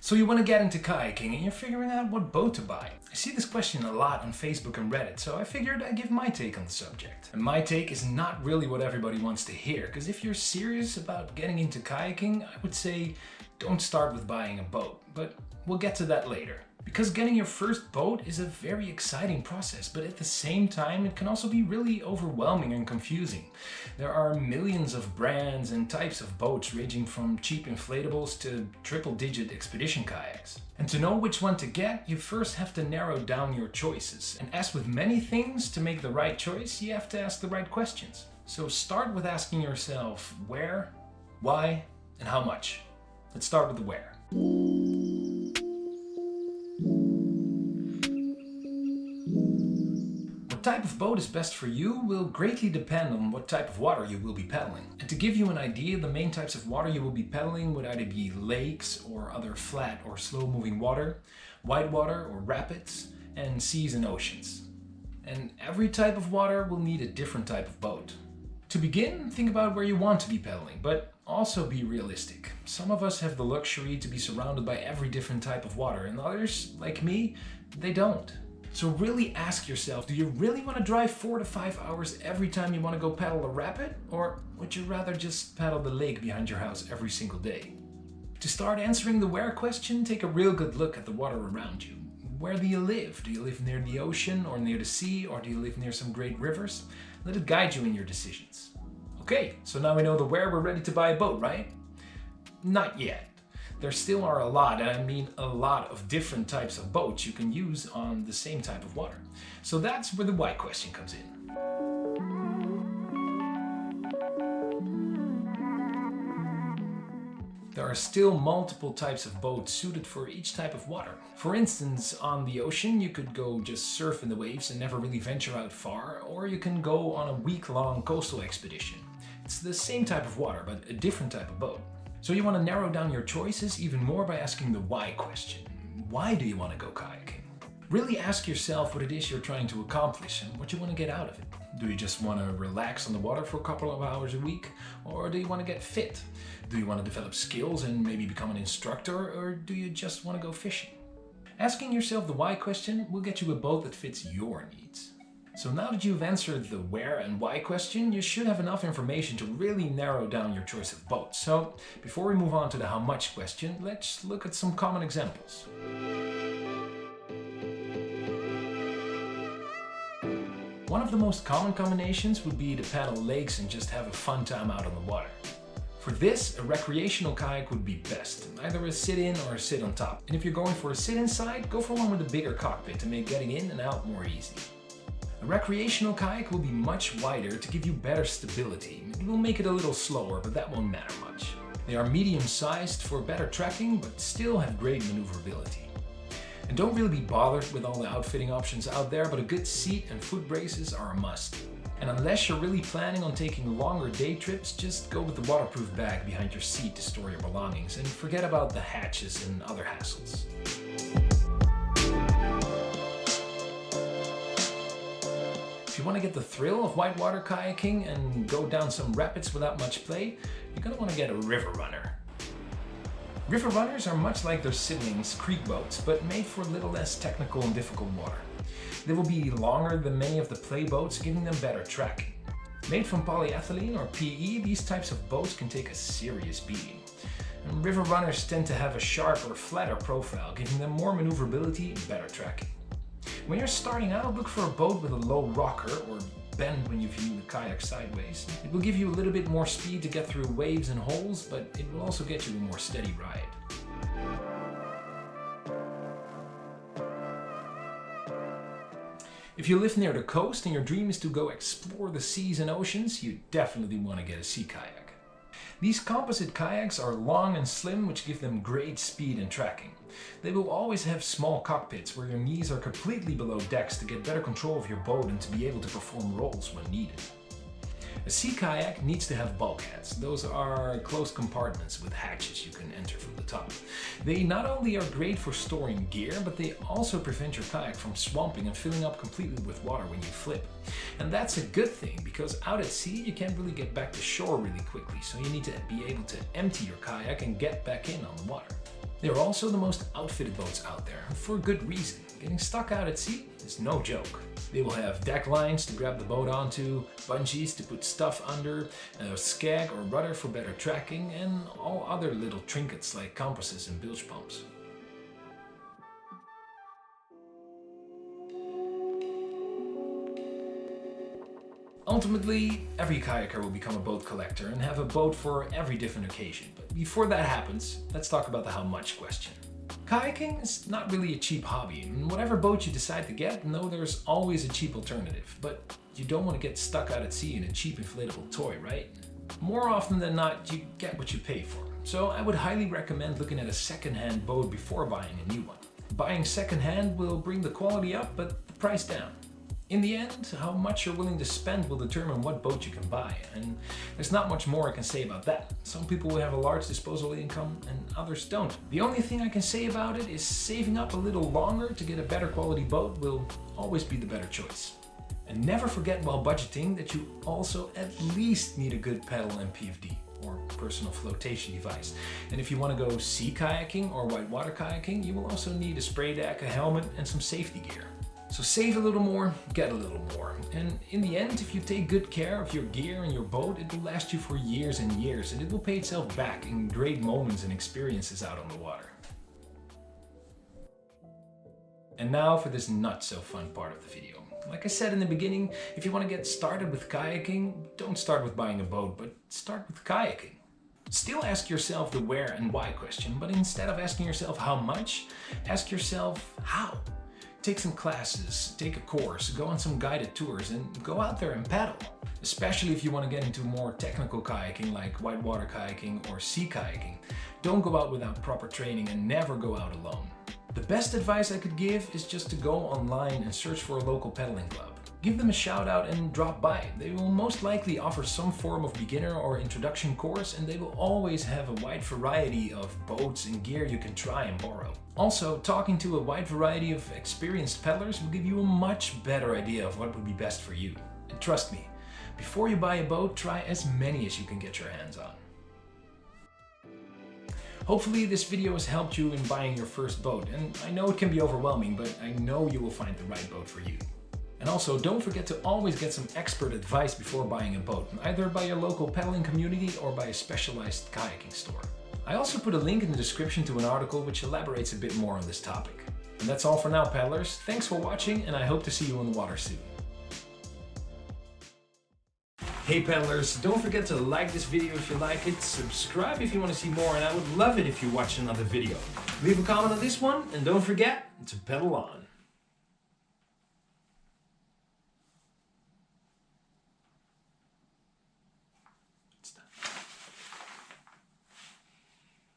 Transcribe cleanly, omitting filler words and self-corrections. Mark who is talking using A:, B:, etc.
A: So you want to get into kayaking and you're figuring out what boat to buy. I see this question a lot on Facebook and Reddit, so I figured I'd give my take on the subject. And my take is not really what everybody wants to hear, because if you're serious about getting into kayaking, I would say don't start with buying a boat, but we'll get to that later. Because getting your first boat is a very exciting process, but at the same time it can also be really overwhelming and confusing. There are millions of brands and types of boats, ranging from cheap inflatables to triple-digit expedition kayaks. And to know which one to get, you first have to narrow down your choices. And as with many things, to make the right choice, you have to ask the right questions. So start with asking yourself where, why, and how much. Let's start with the where. What type of boat is best for you will greatly depend on what type of water you will be paddling. And to give you an idea, the main types of water you will be paddling would either be lakes or other flat or slow moving water, whitewater or rapids, and seas and oceans. And every type of water will need a different type of boat. To begin, think about where you want to be paddling, but also be realistic. Some of us have the luxury to be surrounded by every different type of water, and others, like me, they don't. So really ask yourself, do you really want to drive 4 to 5 hours every time you want to go paddle a rapid? Or would you rather just paddle the lake behind your house every single day? To start answering the where question, take a real good look at the water around you. Where do you live? Do you live near the ocean or near the sea, or do you live near some great rivers? Let it guide you in your decisions. Okay, so now we know the where, we're ready to buy a boat, right? Not yet. There still are a lot, and I mean a lot, of different types of boats you can use on the same type of water. So that's where the why question comes in. There are still multiple types of boats suited for each type of water. For instance, on the ocean you could go just surf in the waves and never really venture out far, or you can go on a week-long coastal expedition. It's the same type of water, but a different type of boat. So you want to narrow down your choices even more by asking the why question. Why do you want to go kayaking? Really ask yourself what it is you're trying to accomplish and what you want to get out of it. Do you just want to relax on the water for a couple of hours a week? Or do you want to get fit? Do you want to develop skills and maybe become an instructor? Or do you just want to go fishing? Asking yourself the why question will get you a boat that fits your needs. So now that you've answered the where and why question, you should have enough information to really narrow down your choice of boat. So before we move on to the how much question, let's look at some common examples. One of the most common combinations would be to paddle lakes and just have a fun time out on the water. For this, a recreational kayak would be best, either a sit-in or a sit-on-top. And if you're going for a sit-inside, go for one with a bigger cockpit to make getting in and out more easy. A recreational kayak will be much wider to give you better stability. It will make it a little slower, but that won't matter much. They are medium-sized for better trekking, but still have great maneuverability. And don't really be bothered with all the outfitting options out there, but a good seat and foot braces are a must. And unless you're really planning on taking longer day trips, just go with the waterproof bag behind your seat to store your belongings, and forget about the hatches and other hassles. If you want to get the thrill of whitewater kayaking and go down some rapids without much play, you're going to want to get a river runner. River runners are much like their siblings, creek boats, but made for a little less technical and difficult water. They will be longer than many of the play boats, giving them better tracking. Made from polyethylene or PE, these types of boats can take a serious beating. And river runners tend to have a sharper, flatter profile, giving them more maneuverability and better tracking. When you're starting out, look for a boat with a low rocker or bend when you view the kayak sideways. It will give you a little bit more speed to get through waves and holes, but it will also get you a more steady ride. If you live near the coast and your dream is to go explore the seas and oceans, you definitely want to get a sea kayak. These composite kayaks are long and slim, which give them great speed and tracking. They will always have small cockpits where your knees are completely below decks to get better control of your boat and to be able to perform rolls when needed. A sea kayak needs to have bulkheads. Those are closed compartments with hatches you can enter from the top. They not only are great for storing gear, but they also prevent your kayak from swamping and filling up completely with water when you flip. And that's a good thing, because out at sea you can't really get back to shore really quickly, so you need to be able to empty your kayak and get back in on the water. They're also the most outfitted boats out there, for good reason. Getting stuck out at sea is no joke. They will have deck lines to grab the boat onto, bungees to put stuff under, a skag or rudder for better tracking, and all other little trinkets like compasses and bilge pumps. Ultimately, every kayaker will become a boat collector and have a boat for every different occasion. But before that happens, let's talk about the how much question. Kayaking is not really a cheap hobby, and whatever boat you decide to get, know there's always a cheap alternative. But you don't want to get stuck out at sea in a cheap inflatable toy, right? More often than not, you get what you pay for. So I would highly recommend looking at a second-hand boat before buying a new one. Buying second-hand will bring the quality up, but the price down. In the end, how much you're willing to spend will determine what boat you can buy, and there's not much more I can say about that. Some people will have a large disposable income and others don't. The only thing I can say about it is saving up a little longer to get a better quality boat will always be the better choice. And never forget while budgeting that you also at least need a good pedal and PFD, or personal flotation device. And if you want to go sea kayaking or whitewater kayaking, you will also need a spray deck, a helmet, and some safety gear. So save a little more, get a little more. And in the end, if you take good care of your gear and your boat, it will last you for years and years, and it will pay itself back in great moments and experiences out on the water. And now for this not so fun part of the video. Like I said in the beginning, if you want to get started with kayaking, don't start with buying a boat, but start with kayaking. Still ask yourself the where and why question, but instead of asking yourself how much, ask yourself how. Take some classes, take a course, go on some guided tours, and go out there and paddle. Especially if you want to get into more technical kayaking like whitewater kayaking or sea kayaking. Don't go out without proper training and never go out alone. The best advice I could give is just to go online and search for a local paddling club. Give them a shout out and drop by. They will most likely offer some form of beginner or introduction course, and they will always have a wide variety of boats and gear you can try and borrow. Also, talking to a wide variety of experienced paddlers will give you a much better idea of what would be best for you. And trust me, before you buy a boat, try as many as you can get your hands on. Hopefully this video has helped you in buying your first boat, and I know it can be overwhelming, but I know you will find the right boat for you. And also, don't forget to always get some expert advice before buying a boat, either by your local paddling community or by a specialized kayaking store. I also put a link in the description to an article which elaborates a bit more on this topic. And that's all for now, paddlers. Thanks for watching, and I hope to see you in the water soon. Hey paddlers, don't forget to like this video if you like it, subscribe if you want to see more, and I would love it if you watch another video. Leave a comment on this one, and don't forget to paddle on.